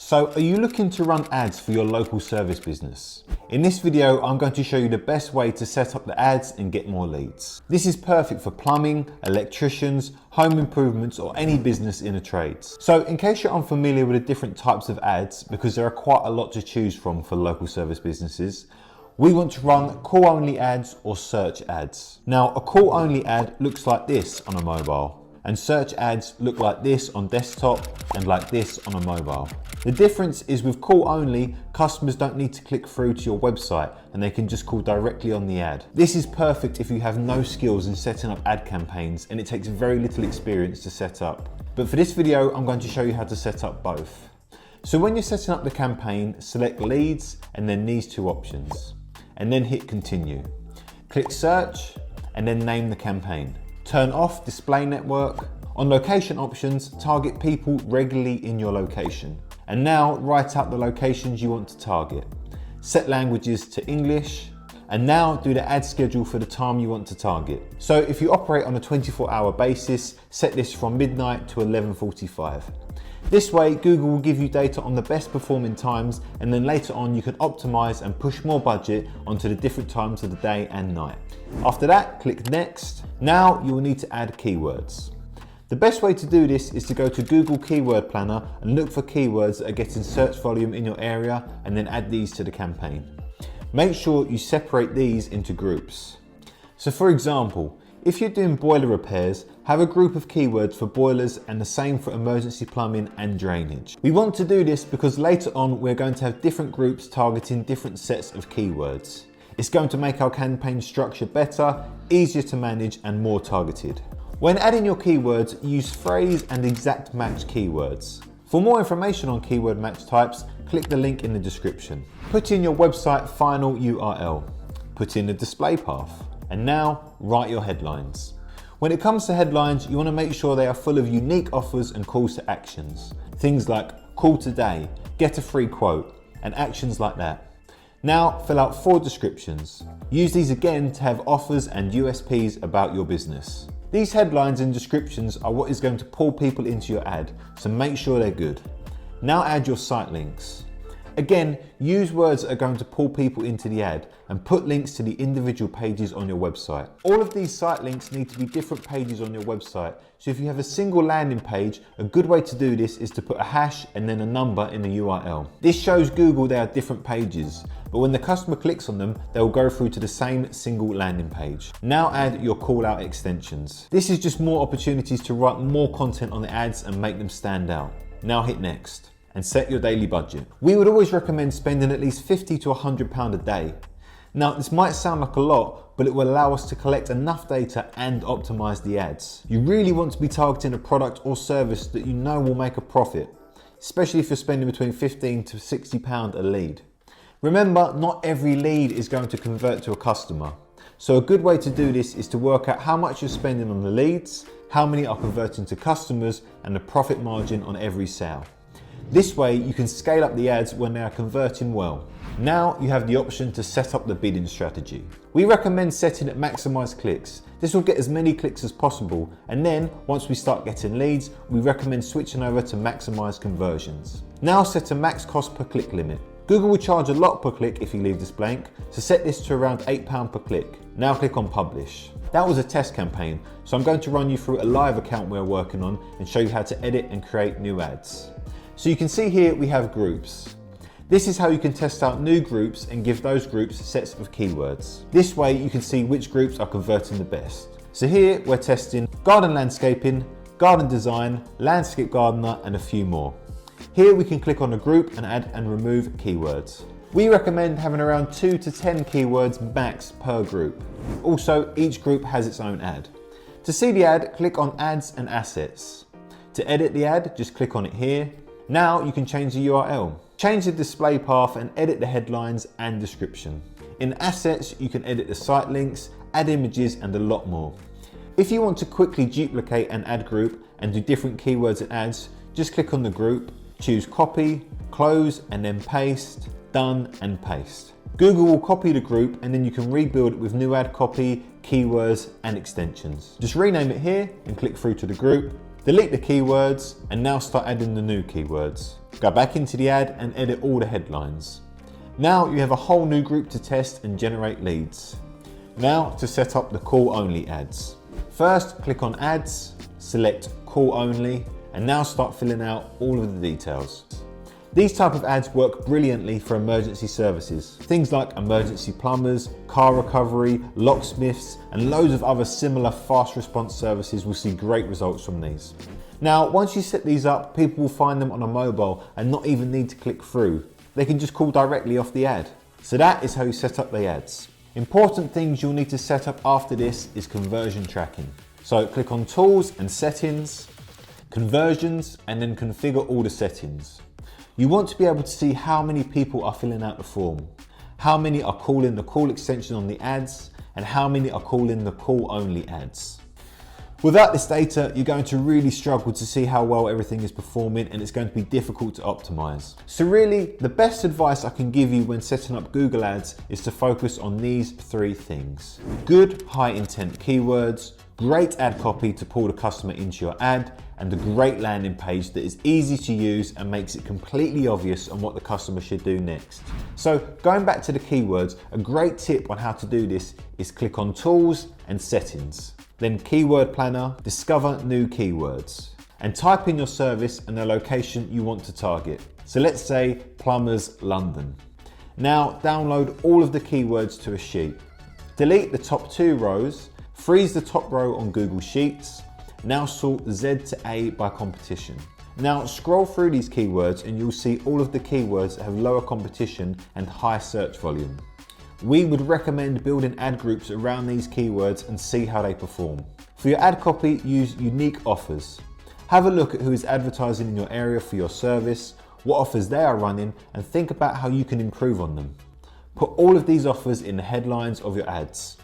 So are you looking to run ads for your local service business? In this video, I'm going to show you the best way to set up the ads and get more leads. This is perfect for plumbing, electricians, home improvements, or any business in the trades. So in case you're unfamiliar with the different types of ads, because there are quite a lot to choose from for local service businesses, we want to run call only ads or search ads. Now, a call only ad looks like this on a mobile, and search ads look like this on desktop and like this on a mobile. The difference is with call only, customers don't need to click through to your website and they can just call directly on the ad. This is perfect if you have no skills in setting up ad campaigns and it takes very little experience to set up. But for this video, I'm going to show you how to set up both. So when you're setting up the campaign, select leads and then these two options, and then hit continue. Click search and then name the campaign. Turn off display network. On location options, target people regularly in your location. And now write out the locations you want to target. Set languages to English. And now do the ad schedule for the time you want to target. So if you operate on a 24-hour basis, set this from midnight to 11:45. This way, Google will give you data on the best performing times, and then later on you can optimize and push more budget onto the different times of the day and night. After that, click next. Now you will need to add keywords. The best way to do this is to go to Google Keyword Planner and look for keywords that are getting search volume in your area and then add these to the campaign. Make sure you separate these into groups. So for example, if you're doing boiler repairs, have a group of keywords for boilers and the same for emergency plumbing and drainage. We want to do this because later on we're going to have different groups targeting different sets of keywords. It's going to make our campaign structure better, easier to manage and more targeted. When adding your keywords, use phrase and exact match keywords. For more information on keyword match types, click the link in the description. Put in your website final URL. Put in the display path. And now write your headlines. When it comes to headlines, you want to make sure they are full of unique offers and calls to actions. Things like call today, get a free quote, and actions like that. Now fill out 4 descriptions. Use these again to have offers and USPs about your business. These headlines and descriptions are what is going to pull people into your ad, so make sure they're good. Now add your site links. Again, use words that are going to pull people into the ad and put links to the individual pages on your website. All of these site links need to be different pages on your website. So if you have a single landing page, a good way to do this is to put a hash and then a number in the URL. This shows Google they are different pages, but when the customer clicks on them, they will go through to the same single landing page. Now add your call out extensions. This is just more opportunities to write more content on the ads and make them stand out. Now hit next. And set your daily budget. We would always recommend spending at least £50 to £100 a day. Now, this might sound like a lot, but it will allow us to collect enough data and optimize the ads. You really want to be targeting a product or service that you know will make a profit, especially if you're spending between £15 to £60 a lead. Remember, not every lead is going to convert to a customer. So a good way to do this is to work out how much you're spending on the leads, how many are converting to customers, and the profit margin on every sale. This way you can scale up the ads when they are converting well. Now you have the option to set up the bidding strategy. We recommend setting at maximize clicks. This will get as many clicks as possible, and then once we start getting leads, we recommend switching over to maximize conversions. Now set a max cost per click limit. Google will charge a lot per click if you leave this blank, so set this to around £8 per click. Now click on publish. That was a test campaign, so I'm going to run you through a live account we're working on and show you how to edit and create new ads. So you can see here we have groups. This is how you can test out new groups and give those groups sets of keywords. This way you can see which groups are converting the best. So here we're testing garden landscaping, garden design, landscape gardener, and a few more. Here we can click on a group and add and remove keywords. We recommend having around 2 to 10 keywords max per group. Also, each group has its own ad. To see the ad, click on ads and assets. To edit the ad, just click on it here. Now you can change the URL, change the display path and edit the headlines and description. In assets, you can edit the site links, add images and a lot more. If you want to quickly duplicate an ad group and do different keywords and ads, just click on the group, choose copy, close and then paste, done and paste. Google will copy the group and then you can rebuild it with new ad copy, keywords and extensions. Just rename it here and click through to the group. Delete the keywords and now start adding the new keywords. Go back into the ad and edit all the headlines. Now you have a whole new group to test and generate leads. Now to set up the call only ads. First, click on ads, select call only, and now start filling out all of the details. These type of ads work brilliantly for emergency services. Things like emergency plumbers, car recovery, locksmiths, and loads of other similar fast response services will see great results from these. Now, once you set these up, people will find them on a mobile and not even need to click through. They can just call directly off the ad. So that is how you set up the ads. Important things you'll need to set up after this is conversion tracking. So click on Tools and Settings, Conversions, and then configure all the settings. You want to be able to see how many people are filling out the form, how many are calling the call extension on the ads, and how many are calling the call only ads. Without this data, you're going to really struggle to see how well everything is performing, and it's going to be difficult to optimize. So really, the best advice I can give you when setting up Google Ads is to focus on these 3 things. Good high intent keywords, great ad copy to pull the customer into your ad, and a great landing page that is easy to use and makes it completely obvious on what the customer should do next. So going back to the keywords, a great tip on how to do this is click on Tools and Settings. Then Keyword Planner, discover new keywords, and type in your service and the location you want to target. So let's say Plumbers London. Now download all of the keywords to a sheet. Delete the top 2 rows, freeze the top row on Google Sheets. Now sort Z to A by competition. Now scroll through these keywords and you'll see all of the keywords that have lower competition and high search volume. We would recommend building ad groups around these keywords and see how they perform. For your ad copy, use unique offers. Have a look at who is advertising in your area for your service, what offers they are running, and think about how you can improve on them. Put all of these offers in the headlines of your ads.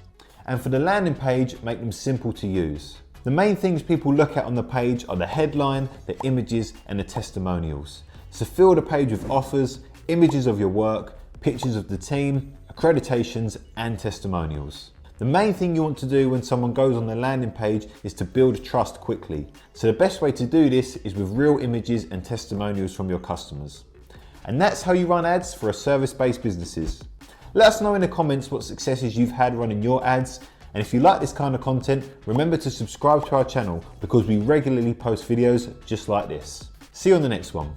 And for the landing page, make them simple to use. The main things people look at on the page are the headline, the images, and the testimonials. So fill the page with offers, images of your work, pictures of the team, accreditations, and testimonials. The main thing you want to do when someone goes on the landing page is to build trust quickly. So the best way to do this is with real images and testimonials from your customers. And that's how you run ads for a service-based businesses. Let us know in the comments what successes you've had running your ads. And if you like this kind of content, remember to subscribe to our channel because we regularly post videos just like this. See you on the next one.